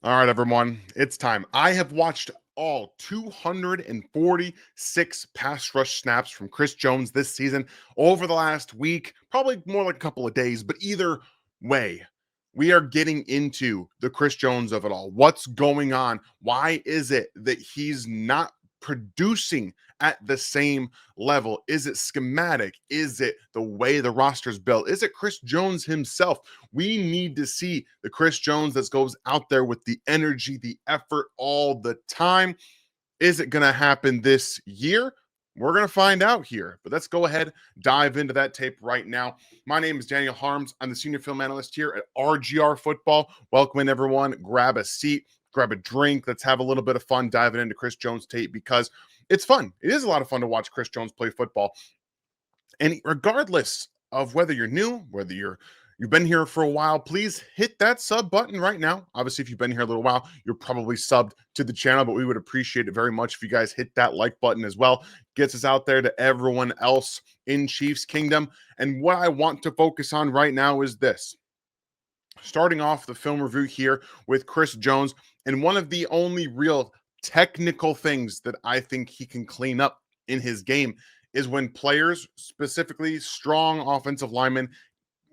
All right, everyone, it's time. I have watched all 246 pass rush snaps from Chris Jones this season over the last week, probably more like a couple of days, but either way, we are getting into the Chris Jones of it all. What's going on? Why is it that he's not producing at the same level? Is it schematic? Is it the way the roster's built? Is it Chris Jones himself? We need to see the Chris Jones that goes out there with the energy, the effort all the time. Is it going to happen this year? We're going to find out here. But let's go ahead, dive into that tape right now. My name is Daniel Harms. I'm the senior film analyst here at RGR Football. Welcome in, everyone. Grab a seat, grab a drink. Let's have a little bit of fun diving into Chris Jones tape because it's fun. It is a lot of fun to watch Chris Jones play football. And regardless of whether you're new, whether you've been here for a while, please hit that sub button right now. Obviously, if you've been here a little while, you're probably subbed to the channel, but we would appreciate it very much if you guys hit that like button as well. Gets us out there to everyone else in Chiefs Kingdom. And what I want to focus on right now is this. Starting off the film review here with Chris Jones, and one of the only real technical things that I think he can clean up in his game is when players, specifically strong offensive linemen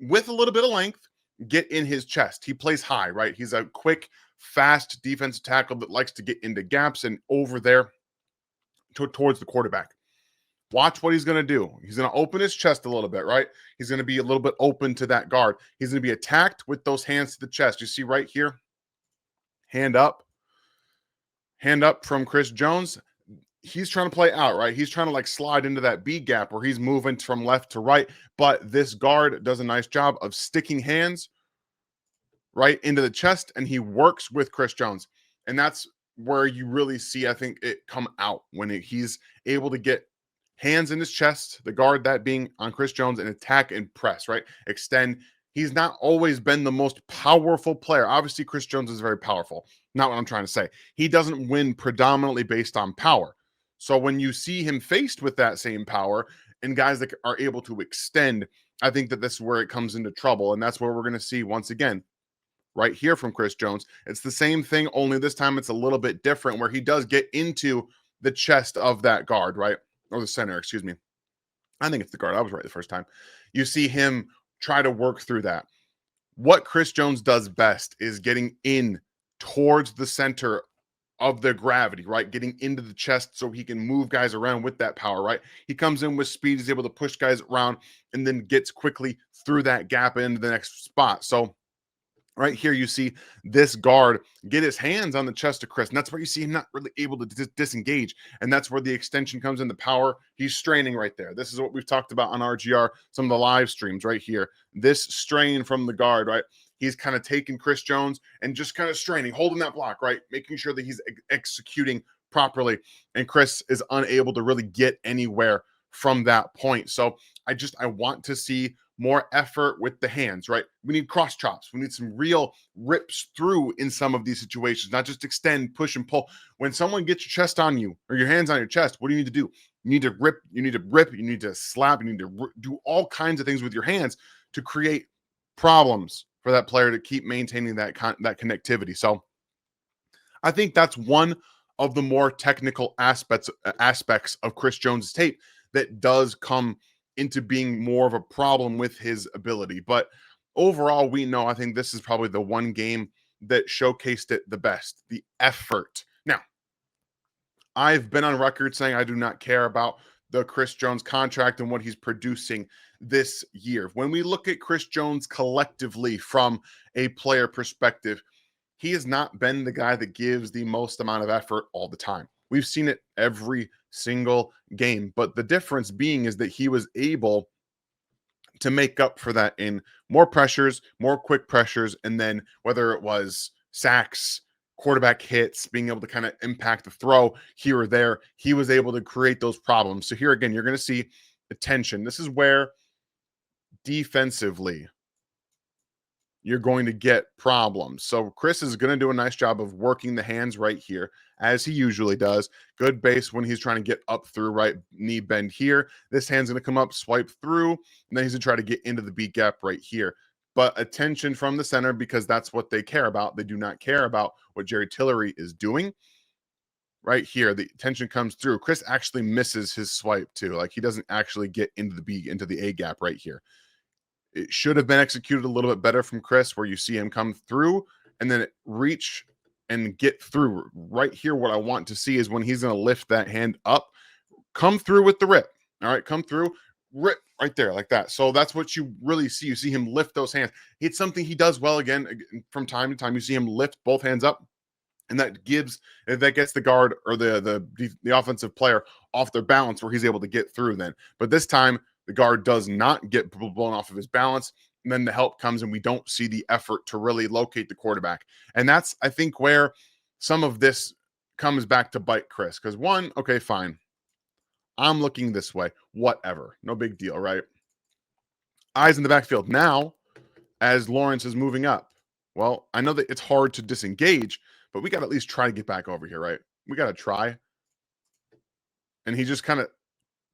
with a little bit of length, get in his chest. He plays high, right? He's a quick, fast defensive tackle that likes to get into gaps and over there towards the quarterback. Watch what he's going to do. He's going to open his chest a little bit, right? He's going to be a little bit open to that guard. He's going to be attacked with those hands to the chest. You see right here, hand up from Chris Jones. He's trying to play out, right? He's trying to like slide into that B gap where he's moving from left to right. But this guard does a nice job of sticking hands right into the chest, and he works with Chris Jones. And that's where you really see, I think, it come out when he's able to get hands in his chest, the guard that being on Chris Jones, and attack and press, right? Extend. He's not always been the most powerful player. Obviously, Chris Jones is very powerful. Not what I'm trying to say. He doesn't win predominantly based on power. So when you see him faced with that same power and guys that are able to extend, I think that this is where it comes into trouble. And that's where we're going to see once again right here from Chris Jones. It's the same thing, only this time it's a little bit different where he does get into the chest of that guard, right? Or the center, excuse me. I think it's the guard. I was right the first time. You see him try to work through that. What Chris Jones does best is getting in towards the center of the gravity, right? Getting into the chest so he can move guys around with that power, right? He comes in with speed. He's able to push guys around and then gets quickly through that gap into the next spot. So right here, you see this guard get his hands on the chest of Chris, and that's where you see him not really able to disengage, and that's where the extension comes in, the power. He's straining right there. This is what we've talked about on RGR, some of the live streams right here. This strain from the guard, right? He's kind of taking Chris Jones and just kind of straining, holding that block, right? Making sure that he's executing properly, and Chris is unable to really get anywhere from that point. So I want to see more effort with the hands, right? We need cross chops. We need some real rips through in some of these situations, not just extend, push, and pull. When someone gets your chest on you or your hands on your chest, what do you need to do? You need to rip, you need to rip, you need to slap, you need to do all kinds of things with your hands to create problems for that player to keep maintaining that connectivity. So I think that's one of the more technical aspects of Chris Jones' tape that does come into being more of a problem with his ability. But overall, we know I think this is probably the one game that showcased it the best, the effort. Now, I've been on record saying I do not care about the Chris Jones contract and what he's producing this year. When we look at Chris Jones collectively from a player perspective, he has not been the guy that gives the most amount of effort all the time. We've seen it every single game, but the difference being is that he was able to make up for that in more pressures, more quick pressures, and then whether it was sacks, quarterback hits, being able to kind of impact the throw here or there, he was able to create those problems. So here again, you're going to see attention. This is where defensively you're going to get problems. So Chris is going to do a nice job of working the hands right here, as he usually does. Good base when he's trying to get up through, right knee bend here. This hand's going to come up, swipe through, and then he's going to try to get into the B gap right here. but attention from the center because that's what they care about. They do not care about what Jerry Tillery is doing. Right here, the attention comes through. Chris actually misses his swipe too. Like he doesn't actually get into the B, into the A gap right here. It should have been executed a little bit better from Chris, where you see him come through and then reach and get through. Right here, what I want to see is when he's going to lift that hand up, come through with the rip. All right, come through, rip right there like that. So that's what you really see. You see him lift those hands. It's something he does well again from time to time. You see him lift both hands up, and that gets the guard or the offensive player off their balance, where he's able to get through then. But this time the guard does not get blown off of his balance, and then the help comes and we don't see the effort to really locate the quarterback. And that's, I think, where some of this comes back to bite Chris, because one, okay, fine, I'm looking this way, whatever, no big deal, right? Eyes in the backfield now as Lawrence is moving up. Well, I know that it's hard to disengage, but we got to at least try to get back over here, right? We got to try. And he just kind of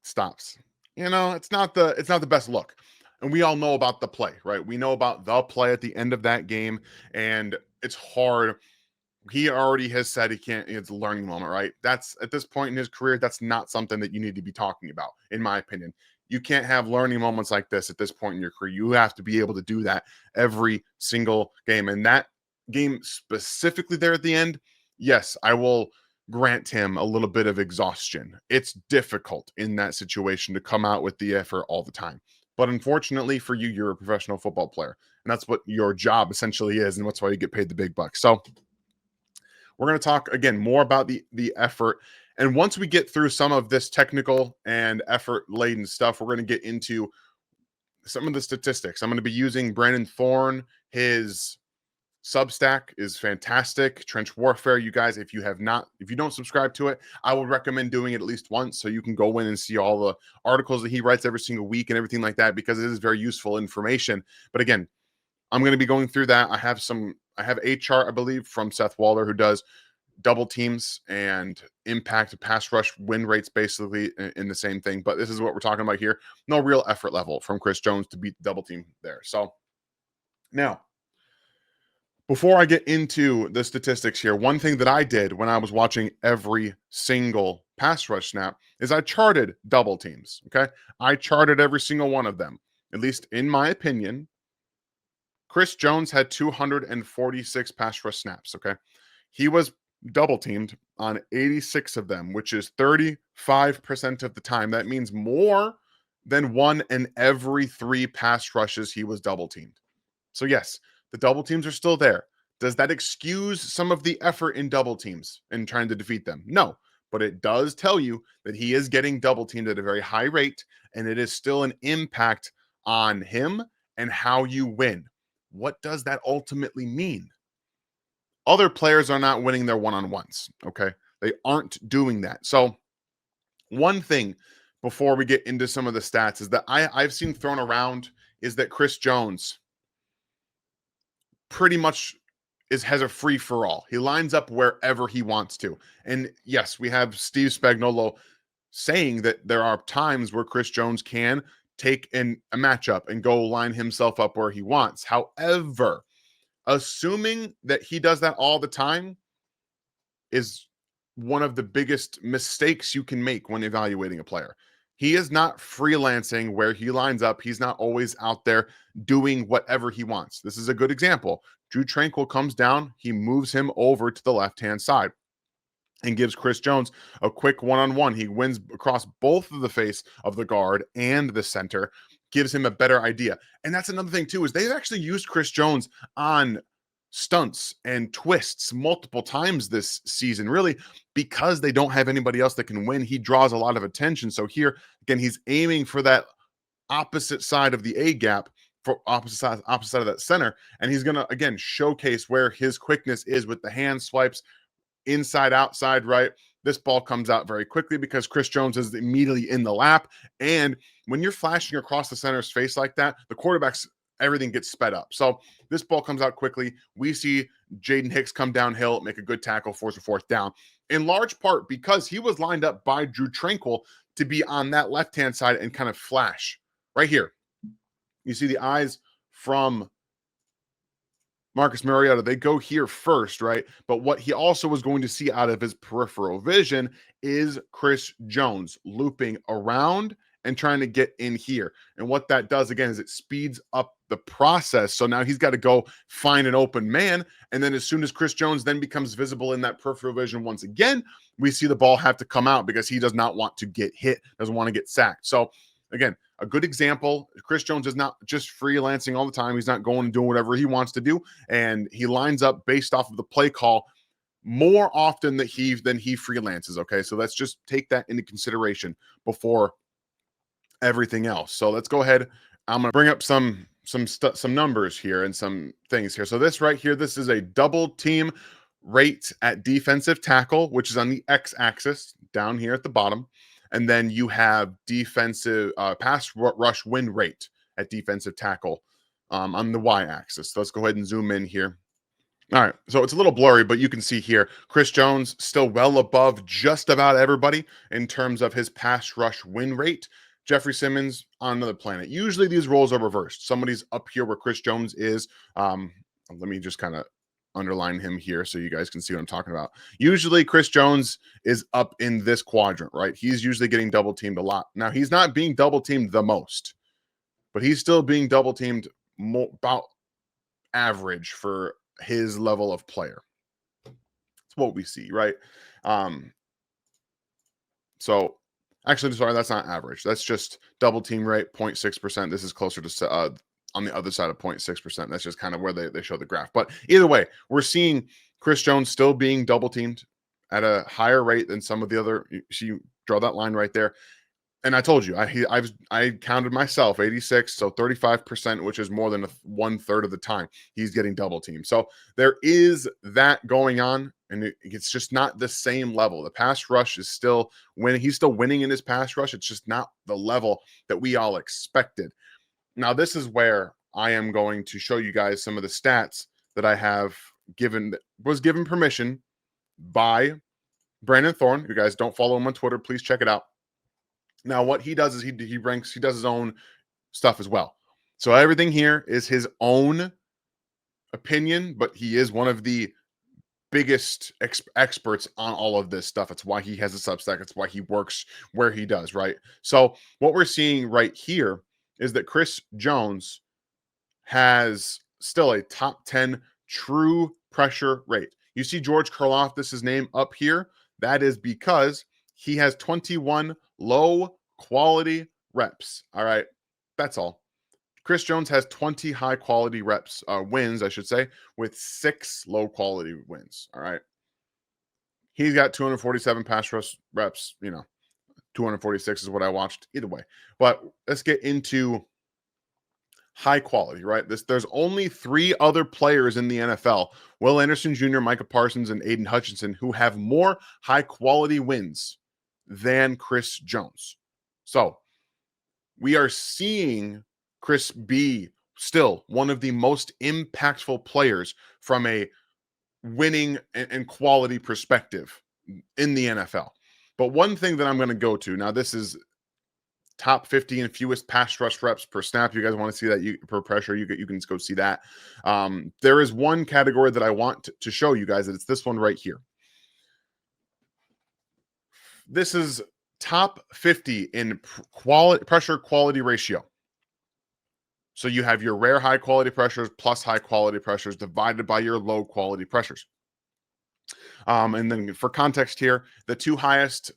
stops. It's not the best look. And we all know about the play, right? We know about the play at the end of that game, and it's hard. He already has said he can't, it's a learning moment, right? That's at this point in his career, that's not something that you need to be talking about, in my opinion. You can't have learning moments like this at this point in your career. You have to be able to do that every single game. And that game specifically there at the end, yes, I will grant him a little bit of exhaustion. It's difficult in that situation to come out with the effort all the time. But unfortunately for you, you're a professional football player. And that's what your job essentially is. And that's why you get paid the big bucks. So we're going to talk again more about the effort. And once we get through some of this technical and effort laden stuff, we're going to get into some of the statistics. I'm going to be using Brandon Thorne. His Substack is fantastic. Trench Warfare, you guys, if you don't subscribe to it, I would recommend doing it at least once so you can go in and see all the articles that he writes every single week and everything like that, because it is very useful information. But again, I'm going to be going through that. I have a chart, I believe, from Seth Waller, who does double teams and impact pass rush win rates, basically in the same thing. But this is what we're talking about here. No real effort level from Chris Jones to beat the double team there. So now, before I get into the statistics here, one thing that I did when I was watching every single pass rush snap is I charted double teams. Okay. I charted every single one of them. At least in my opinion, Chris Jones had 246 pass rush snaps. Okay. He was double teamed on 86 of them, which is 35% of the time. That means more than one in every 3 pass rushes he was double teamed. So yes, the double teams are still there. Does that excuse some of the effort in double teams and trying to defeat them? No, but it does tell you that he is getting double teamed at a very high rate, and it is still an impact on him and how you win. What does that ultimately mean? Other players are not winning their one-on-ones, okay? They aren't doing that. So one thing before we get into some of the stats is that I've seen thrown around is that Chris Jones pretty much has a free for all. He lines up wherever he wants to. And yes, we have Steve Spagnuolo saying that there are times where Chris Jones can take a matchup and go line himself up where he wants. However, assuming that he does that all the time is one of the biggest mistakes you can make when evaluating a player. He is not freelancing where he lines up. He's not always out there doing whatever he wants. This is a good example. Drew Tranquill comes down. He moves him over to the left-hand side and gives Chris Jones a quick one-on-one. He wins across both of the face of the guard and the center, gives him a better idea. And that's another thing too, is they've actually used Chris Jones on stunts and twists multiple times this season, really, because they don't have anybody else that can win. He draws a lot of attention. So here, again, he's aiming for that opposite side of the A gap, for opposite side of that center. And he's going to, again, showcase where his quickness is with the hand swipes, inside, outside, right? This ball comes out very quickly because Chris Jones is immediately in the lap. And when you're flashing across the center's face like that, the quarterback's everything gets sped up. So this ball comes out quickly. We see Jaden Hicks come downhill, make a good tackle, force a fourth down, in large part because he was lined up by Drew Tranquill to be on that left-hand side and kind of flash right here. You see the eyes from Marcus Mariota, they go here first, right? But what he also was going to see out of his peripheral vision is Chris Jones looping around and trying to get in here. And what that does, again, is it speeds up the process. So now he's got to go find an open man. And then as soon as Chris Jones then becomes visible in that peripheral vision once again, we see the ball have to come out because he does not want to get hit, doesn't want to get sacked. So again, a good example. Chris Jones is not just freelancing all the time. He's not going and doing whatever he wants to do. And he lines up based off of the play call more often than he freelances. Okay. So let's just take that into consideration before everything else. So let's go ahead. I'm going to bring up some numbers here and some things here. So this right here, this is a double team rate at defensive tackle, which is on the x-axis down here at the bottom. And then you have defensive pass rush win rate at defensive tackle on the y-axis. So let's go ahead and zoom in here. All right, so it's a little blurry, but you can see here, Chris Jones still well above just about everybody in terms of his pass rush win rate. Jeffrey Simmons on another planet. Usually these roles are reversed. Somebody's up here where Chris Jones is. Let me just kind of underline him here so you guys can see what I'm talking about. Usually Chris Jones is up in this quadrant, right? He's usually getting double teamed a lot. Now, he's not being double teamed the most, but he's still being double teamed about average for his level of player. It's what we see, right? So actually, sorry, that's not average. That's just double team rate, 0.6%. This is closer to on the other side of 0.6%. That's just kind of where they show the graph. But either way, we're seeing Chris Jones still being double teamed at a higher rate than some of the other. You draw that line right there. And I told you, I counted myself 86, so 35%, which is more than 1/3 of the time he's getting double teamed. So there is that going on, and it's just not the same level. The pass rush is still winning. He's still winning in his pass rush. It's just not the level that we all expected. Now, this is where I am going to show you guys some of the stats that I have was given permission by Brandon Thorne. If you guys don't follow him on Twitter, please check it out. Now, what he does is he does his own stuff as well. So everything here is his own opinion, but he is one of the biggest experts on all of this stuff. It's why he has a Substack. It's why he works where he does, right? So what we're seeing right here is that Chris Jones has still a top 10 true pressure rate. You see George Karlaftis' name up here. That is because he has 21 low quality reps. All right. That's all. Chris Jones has 20 high quality wins, I should say, with 6 low quality wins. All right. He's got 247 pass rush reps. 246 is what I watched either way. But let's get into high quality, right? There's only 3 other players in the NFL, Will Anderson Jr., Micah Parsons, and Aiden Hutchinson, who have more high quality wins than Chris Jones. So we are seeing Chris be still one of the most impactful players from a winning and quality perspective in the NFL. But one thing that I'm going to go to now, this is top 50 and fewest pass rush reps per snap. You guys want to see that per pressure? You can go see that. There is one category that I want to show you guys, that it's this one right here. This is top 50 in pressure quality ratio. So you have your rare high quality pressures plus high quality pressures divided by your low quality pressures. And then for context here, the 2 highest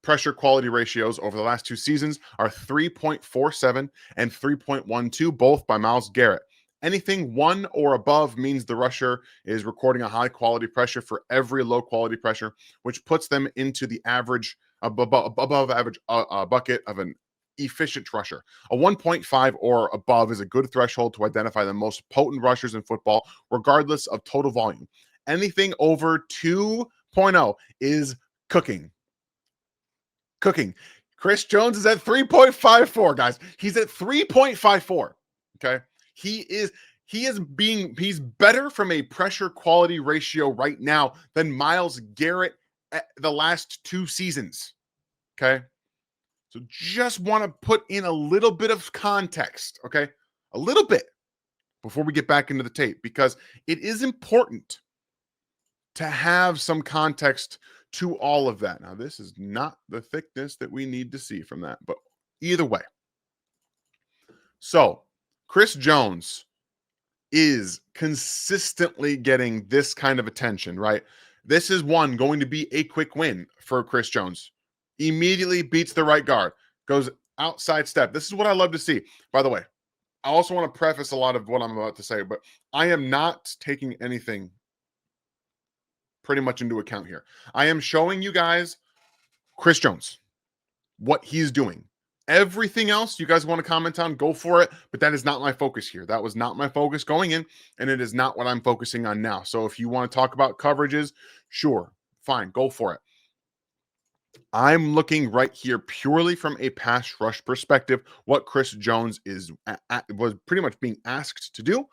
pressure quality ratios over the last 2 seasons are 3.47 and 3.12, both by Myles Garrett. Anything 1 or above means the rusher is recording a high quality pressure for every low quality pressure, which puts them into the average above average bucket of an efficient rusher. A 1.5 or above is a good threshold to identify the most potent rushers in football, regardless of total volume. Anything over 2.0 is cooking. Chris Jones is at 3.54, guys. He's at 3.54. Okay. He's better from a pressure quality ratio right now than Myles Garrett at the last 2 seasons. Okay. So just want to put in a little bit of context. Okay. A little bit, before we get back into the tape, because it is important to have some context to all of that. Now, this is not the thickness that we need to see from that, but either way. So, Chris Jones is consistently getting this kind of attention, right? This is going to be a quick win for Chris Jones. Immediately beats the right guard, goes outside step. This is what I love to see. By the way, I also want to preface a lot of what I'm about to say, but I am not taking anything pretty much into account here. I am showing you guys Chris Jones, what he's doing. Everything else you guys want to comment on, go for it. But that is not my focus here. That was not my focus going in, and it is not what I'm focusing on now. So if you want to talk about coverages, sure, fine, go for it. I'm looking right here purely from a pass rush perspective, what Chris Jones was pretty much being asked to do,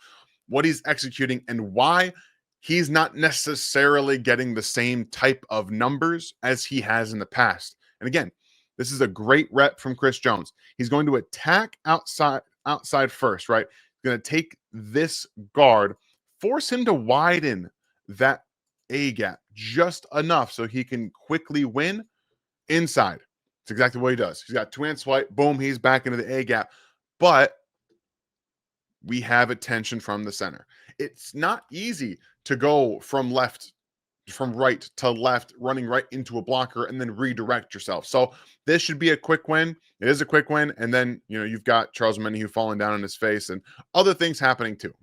what he's executing, and why he's not necessarily getting the same type of numbers as he has in the past. And again, this is a great rep from Chris Jones. He's going to attack outside first, right? He's going to take this guard, force him to widen that A gap just enough so he can quickly win inside. It's exactly what he does. He's got two-hand swipe. Boom, he's back into the A gap. But we have attention from the center. It's not easy to go from right to left, running right into a blocker and then redirect yourself. So this should be a quick win. It is a quick win. And then, you've got Charles Menahue falling down on his face and other things happening too.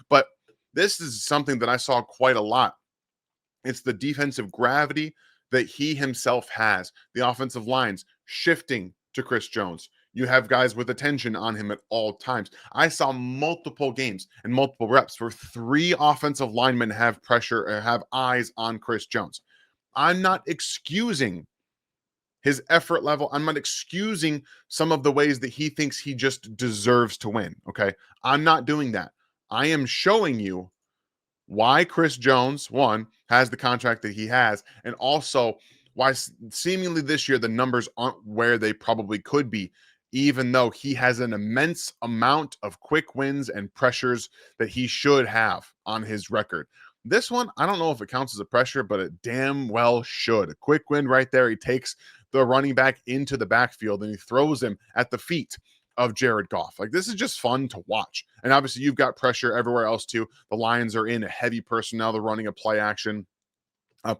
But this is something that I saw quite a lot. It's the defensive gravity that he himself has. The offensive lines shifting to Chris Jones. You have guys with attention on him at all times. I saw multiple games and multiple reps where 3 offensive linemen have pressure or have eyes on Chris Jones. I'm not excusing his effort level. I'm not excusing some of the ways that he thinks he just deserves to win. Okay. I'm not doing that. I am showing you why Chris Jones, one, has the contract that he has, and also why seemingly this year the numbers aren't where they probably could be, even though he has an immense amount of quick wins and pressures that he should have on his record. This one, I don't know if it counts as a pressure, but it damn well should. A quick win right there. He takes the running back into the backfield and he throws him at the feet of Jared Goff. Like, this is just fun to watch. And obviously you've got pressure everywhere else too. The Lions are in a heavy personnel. They're running a play action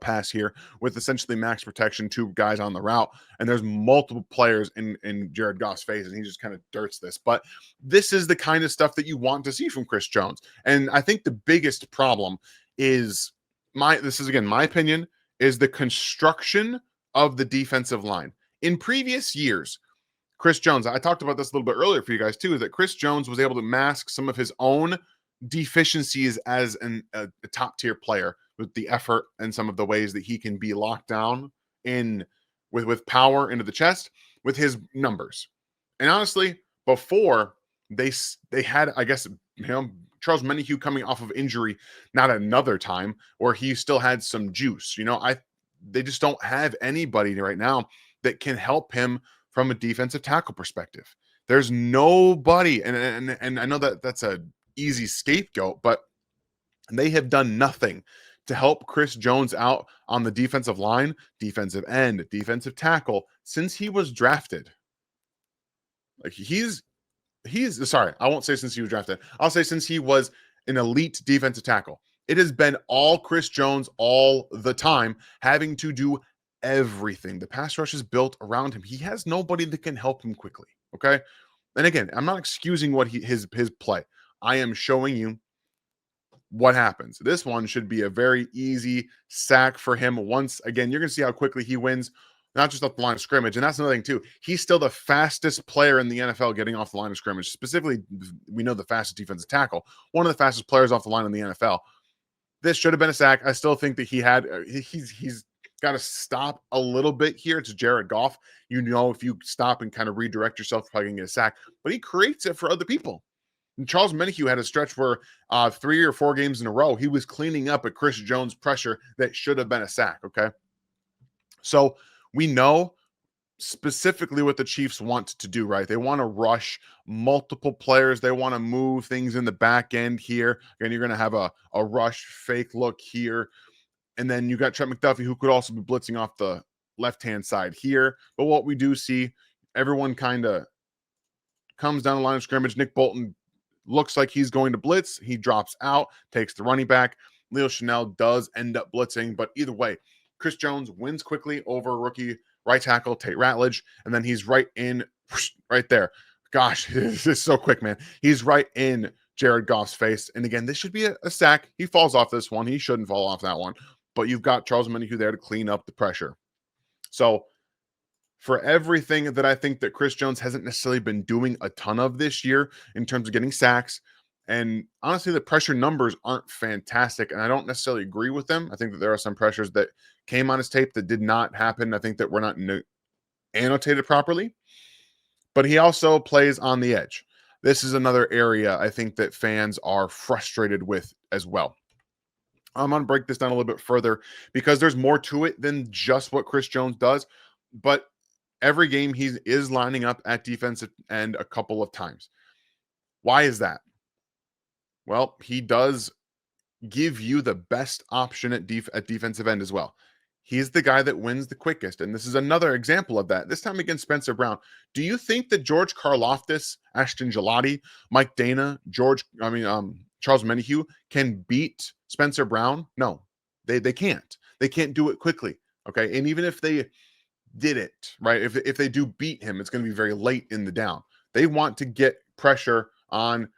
pass here with essentially max protection, 2 guys on the route, and there's multiple players in Jared Goff's face, and he just kind of dirts this. But this is the kind of stuff that you want to see from Chris Jones. And I think the biggest problem is this is again my opinion, is the construction of the defensive line. In previous years, Chris Jones, I talked about this a little bit earlier for you guys too, is that Chris Jones was able to mask some of his own deficiencies as a top tier player with the effort and some of the ways that he can be locked down in with power into the chest with his numbers. And honestly, before they had, I guess, Charles Menahue coming off of injury, not another time, or he still had some juice. They just don't have anybody right now that can help him from a defensive tackle perspective. There's nobody, and I know that that's a easy scapegoat, but they have done nothing to help Chris Jones out on the defensive line, defensive end, defensive tackle since he was drafted. Like he's sorry, I won't say since he was drafted. I'll say since he was an elite defensive tackle. It has been all Chris Jones all the time, having to do everything. The pass rush is built around him. He has nobody that can help him quickly. Okay. And again, I'm not excusing what his play. I am showing you what happens. This one should be a very easy sack for him. Once again, you're going to see how quickly he wins, not just off the line of scrimmage. And that's another thing too. He's still the fastest player in the NFL getting off the line of scrimmage. Specifically, we know the fastest defensive tackle, one of the fastest players off the line in the NFL. This should have been a sack. I still think that he's got to stop a little bit here. It's Jared Goff. If you stop and kind of redirect yourself, you're probably going to get a sack. But he creates it for other people. And Charles Menahue had a stretch where 3 or 4 games in a row, he was cleaning up at Chris Jones' pressure that should have been a sack, okay? So we know specifically what the Chiefs want to do, right? They want to rush multiple players. They want to move things in the back end here. And you're going to have a rush fake look here. And then you got Trent McDuffie, who could also be blitzing off the left-hand side here. But what we do see, everyone kind of comes down the line of scrimmage. Nick Bolton looks like he's going to blitz. He drops out, takes the running back. Leo Chanel does end up blitzing, but either way, Chris Jones wins quickly over rookie right tackle Tate Ratledge, and then he's right in, right there. Gosh, this is so quick, man. He's right in Jared Goff's face. And again, this should be a sack. He falls off this one. He shouldn't fall off that one. But you've got Charles Menahue there to clean up the pressure. So for everything that I think that Chris Jones hasn't necessarily been doing a ton of this year in terms of getting sacks, and honestly, the pressure numbers aren't fantastic, and I don't necessarily agree with them. I think that there are some pressures that came on his tape that did not happen. I think that were not annotated properly, but he also plays on the edge. This is another area I think that fans are frustrated with as well. I'm going to break this down a little bit further because there's more to it than just what Chris Jones does, but every game he is lining up at defensive end a couple of times. Why is that? Well, he does give you the best option at defensive end as well. He's the guy that wins the quickest, and this is another example of that. This time against Spencer Brown. Do you think that George Karlaftis, Ashton Gelati, Mike Dana, Charles Menahue can beat Spencer Brown? No, they can't. They can't do it quickly. Okay, and even if they did it right, if they do beat him, it's going to be very late in the down. They want to get pressure on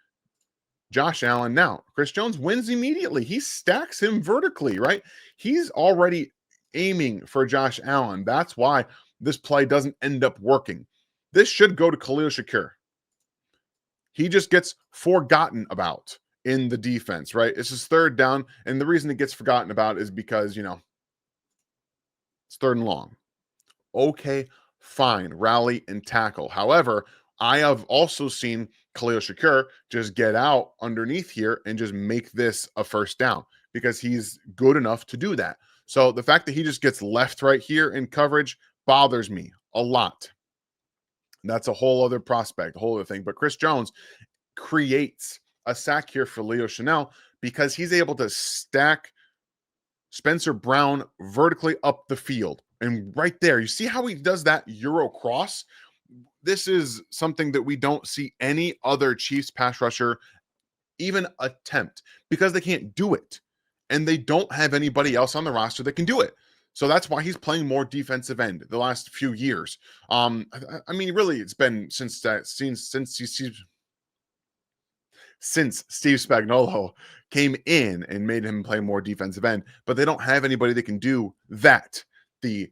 Josh Allen. Now, Chris Jones wins immediately. He stacks him vertically, right? He's already aiming for Josh Allen. That's why this play doesn't end up working. This should go to Khalil Shakir. He just gets forgotten about in the defense, right? It's his third down, and the reason it gets forgotten about is because, it's third and long. Okay, fine, rally and tackle. However, I have also seen Khalil Shakir just get out underneath here and just make this a first down because he's good enough to do that. So the fact that he just gets left right here in coverage bothers me a lot. That's a whole other prospect, a whole other thing. But Chris Jones creates a sack here for Leo Chanel because he's able to stack Spencer Brown vertically up the field. And right there, you see how he does that Euro cross? This is something that we don't see any other Chiefs pass rusher even attempt because they can't do it. And they don't have anybody else on the roster that can do it. So that's why he's playing more defensive end the last few years. I mean, really, it's been since Steve Spagnuolo came in and made him play more defensive end, but they don't have anybody that can do that. The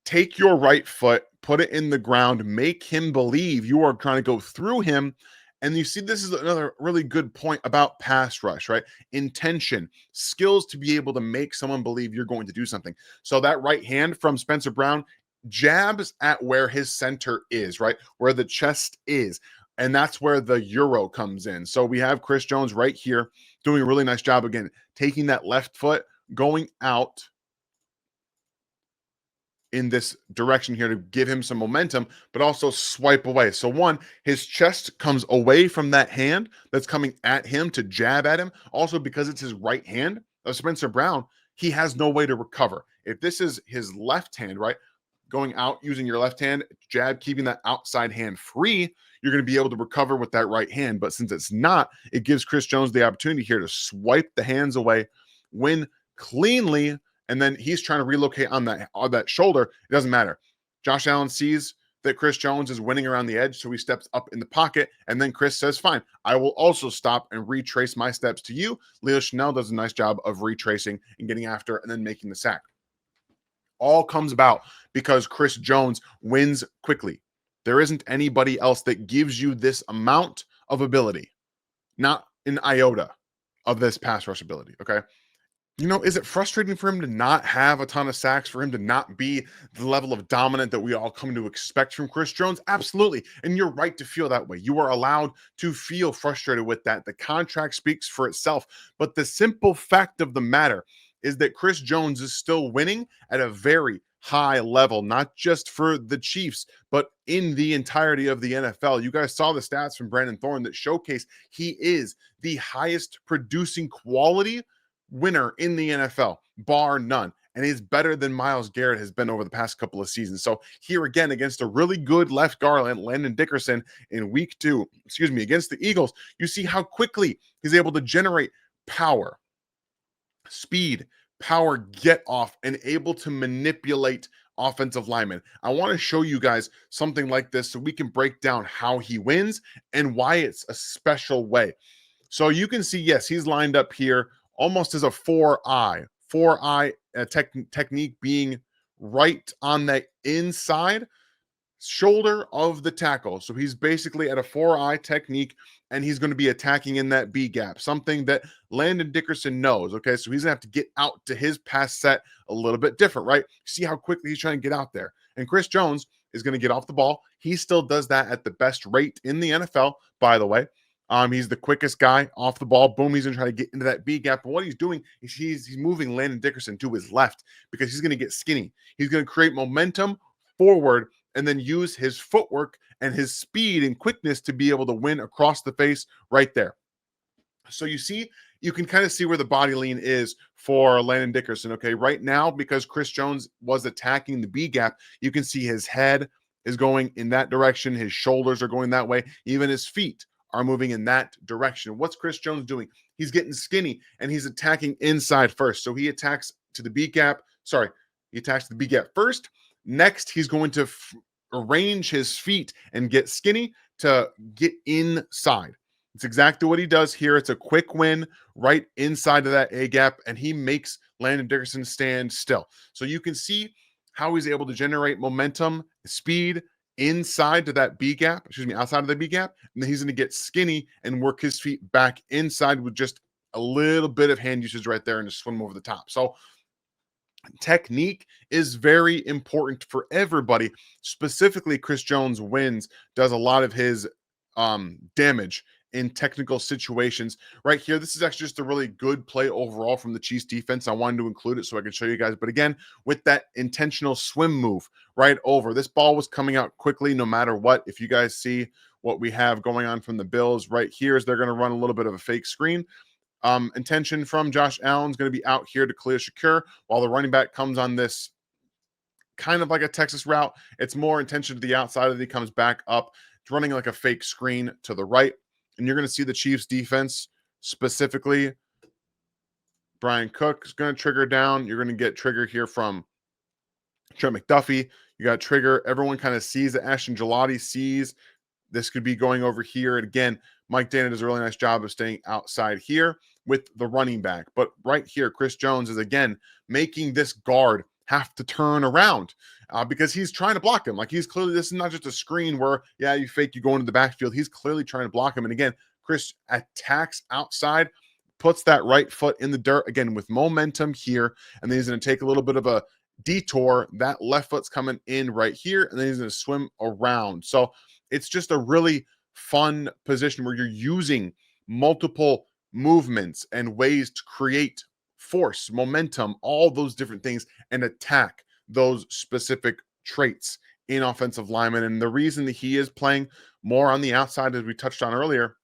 take your right foot, put it in the ground, make him believe you are trying to go through him. And you see, this is another really good point about pass rush, right? Intention, skills to be able to make someone believe you're going to do something. So that right hand from Spencer Brown jabs at where his center is, right? Where the chest is. And that's where the Euro comes in. So we have Chris Jones right here doing a really nice job again, taking that left foot, going out in this direction here to give him some momentum, but also swipe away. So one, his chest comes away from that hand that's coming at him to jab at him. Also, because it's his right hand of Spencer Brown, he has no way to recover. If this is his left hand, right, going out using your left hand, jab, keeping that outside hand free, you're going to be able to recover with that right hand. But since it's not, it gives Chris Jones the opportunity here to swipe the hands away, win cleanly, and then he's trying to relocate on that shoulder. It doesn't matter. Josh Allen sees that Chris Jones is winning around the edge, so he steps up in the pocket, and then Chris says, fine, I will also stop and retrace my steps to you. Leo Chanel does a nice job of retracing and getting after and then making the sack. All comes about because Chris Jones wins quickly. There isn't anybody else that gives you this amount of ability, not an iota of this pass rush ability, okay? Is it frustrating for him to not have a ton of sacks, for him to not be the level of dominant that we all come to expect from Chris Jones? Absolutely. And you're right to feel that way. You are allowed to feel frustrated with that. The contract speaks for itself. But the simple fact of the matter is that Chris Jones is still winning at a very high level, not just for the Chiefs, but in the entirety of the NFL. You guys saw the stats from Brandon Thorne that showcase he is the highest producing quality winner in the NFL, bar none. And he's better than Myles Garrett has been over the past couple of seasons. So here again, against a really good left guard, Landon Dickerson, in week 2, against the Eagles, you see how quickly he's able to generate power, speed, power, get off, and able to manipulate offensive linemen. I want to show you guys something like this so we can break down how he wins and why it's a special way. So you can see, yes, he's lined up here almost as a 4-eye technique, being right on the inside shoulder of the tackle. So he's basically at a 4-eye technique, and he's going to be attacking in that B gap, something that Landon Dickerson knows. Okay, so he's going to have to get out to his pass set a little bit different, right? See how quickly he's trying to get out there. And Chris Jones is going to get off the ball. He still does that at the best rate in the NFL, by the way. He's the quickest guy off the ball. Boom, he's going to try to get into that B gap. But what he's doing is he's moving Landon Dickerson to his left because he's going to get skinny. He's going to create momentum forward and then use his footwork and his speed and quickness to be able to win across the face right there. So you see, you can kind of see where the body lean is for Landon Dickerson. Okay, right now, because Chris Jones was attacking the B gap, you can see his head is going in that direction. His shoulders are going that way. Even his feet are moving in that direction. What's Chris Jones doing? He's getting skinny and he's attacking inside first. So he attacks to the B gap. Sorry, he attacks the B gap first. Next, he's going to arrange his feet and get skinny to get inside. It's exactly what he does here. It's a quick win right inside of that A gap, and he makes Landon Dickerson stand still. So you can see how he's able to generate momentum, speed inside to that B gap, outside of the B gap, and then he's going to get skinny and work his feet back inside with just a little bit of hand usage right there and just swim over the top. So technique is very important for everybody. Specifically, Chris Jones does a lot of his damage in technical situations. Right here, this is actually just a really good play overall from the Chiefs defense. I wanted to include it so I can show you guys. But again, with that intentional swim move right over, this ball was coming out quickly no matter what. If you guys see what we have going on from the Bills right here, is they're going to run a little bit of a fake screen. Intention from Josh Allen's going to be out here to clear Shakur, while the running back comes on this kind of like a Texas route. It's more intention to the outside, and he comes back up. It's running like a fake screen to the right. And you're going to see the Chiefs defense, specifically Brian Cook, is going to trigger down. You're going to get trigger here from Trent McDuffie. You got trigger. Everyone kind of sees that Ashton Gelati sees this could be going over here. And again, Mike Dana does a really nice job of staying outside here with the running back. But right here, Chris Jones is again making this guard have to turn around because he's trying to block him. Like, he's clearly, this is not just a screen where, yeah, you fake, you go into the backfield. He's clearly trying to block him. And again, Chris attacks outside, puts that right foot in the dirt again with momentum here. And then he's going to take a little bit of a detour. That left foot's coming in right here. And then he's going to swim around. So it's just a really fun position where you're using multiple movements and ways to create force, momentum, all those different things, and attack those specific traits in offensive linemen. And the reason that he is playing more on the outside, as we touched on earlier,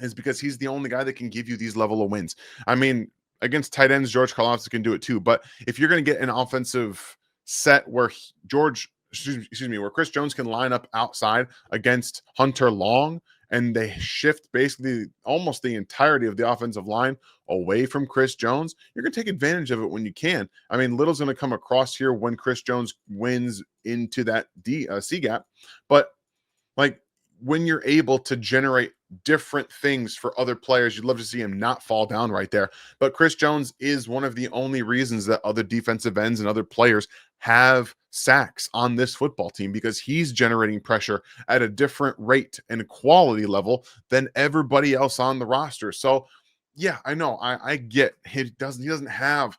is because he's the only guy that can give you these level of wins. I mean, against tight ends, George Karlaftis can do it too. But if you're going to get an offensive set where where Chris Jones can line up outside against Hunter Long, and they shift basically almost the entirety of the offensive line away from Chris Jones, you're going to take advantage of it when you can. I mean, Little's going to come across here when Chris Jones wins into that C gap. But like, when you're able to generate different things for other players, you'd love to see him not fall down right there. But Chris Jones is one of the only reasons that other defensive ends and other players have sacks on this football team, because he's generating pressure at a different rate and quality level than everybody else on the roster. So yeah, I know, I get he doesn't have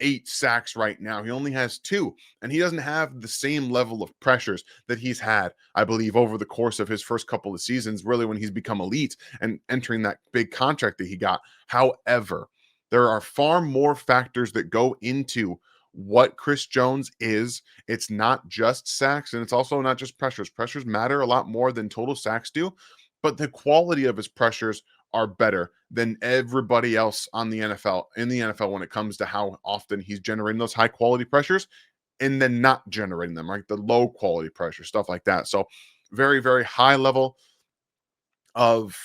8 sacks right now. He only has 2, and he doesn't have the same level of pressures that he's had, I believe, over the course of his first couple of seasons, really, when he's become elite and entering that big contract that he got. However, there are far more factors that go into what Chris Jones is. It's not just sacks, and it's also not just pressures. Pressures matter a lot more than total sacks do, but the quality of his pressures are better than everybody else on the NFL when it comes to how often he's generating those high quality pressures and then not generating them, right? The low quality pressure, stuff like that. So very, very high level of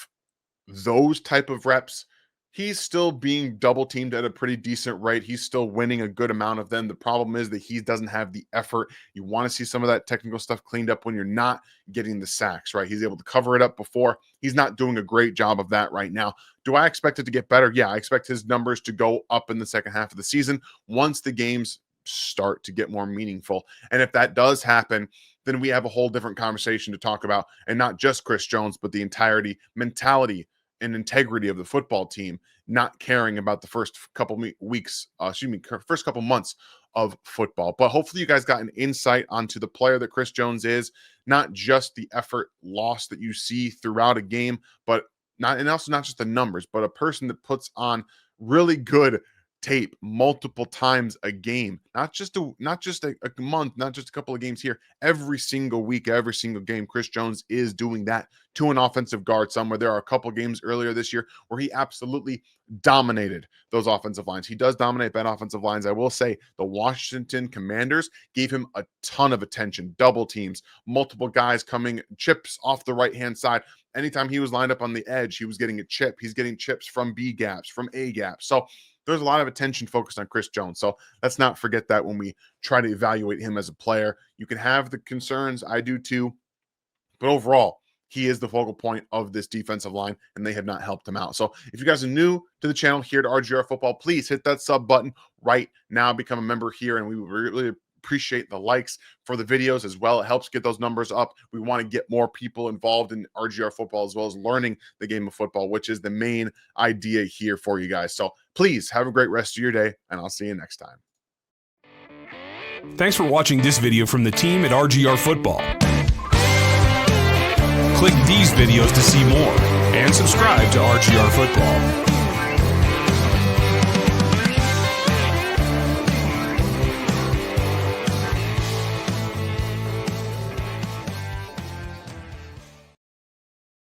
those type of reps. He's still being double teamed at a pretty decent rate. He's still winning a good amount of them. The problem is that he doesn't have the effort. You want to see some of that technical stuff cleaned up when you're not getting the sacks, right? He's able to cover it up before. He's not doing a great job of that right now. Do I expect it to get better? Yeah, I expect his numbers to go up in the second half of the season once the games start to get more meaningful. And if that does happen, then we have a whole different conversation to talk about, and not just Chris Jones, but the entirety, mentality, and integrity of the football team, not caring about the first couple first couple months of football. But hopefully you guys got an insight onto the player that Chris Jones is, not just the effort loss that you see throughout a game, but also not just the numbers, but a person that puts on really good tape multiple times a game, not just a month, not just a couple of games here, every single week, every single game. Chris Jones is doing that to an offensive guard somewhere. There are a couple of games earlier this year where he absolutely dominated those offensive lines. He does dominate bad offensive lines. I will say the Washington Commanders gave him a ton of attention, double teams, multiple guys coming, chips off the right-hand side. Anytime he was lined up on the edge, he was getting a chip. He's getting chips from B gaps, from A gaps. So there's a lot of attention focused on Chris Jones. So let's not forget that when we try to evaluate him as a player. You can have the concerns. I do too. But overall, he is the focal point of this defensive line, and they have not helped him out. So if you guys are new to the channel here at RGR Football, please hit that sub button right now. Become a member here, and we would really appreciate the likes for the videos as well. It helps get those numbers up. We want to get more people involved in RGR football as well as learning the game of football, which is the main idea here for you guys. So please have a great rest of your day, and I'll see you next time. Thanks for watching this video from the team at RGR Football. Click these videos to see more and subscribe to RGR Football.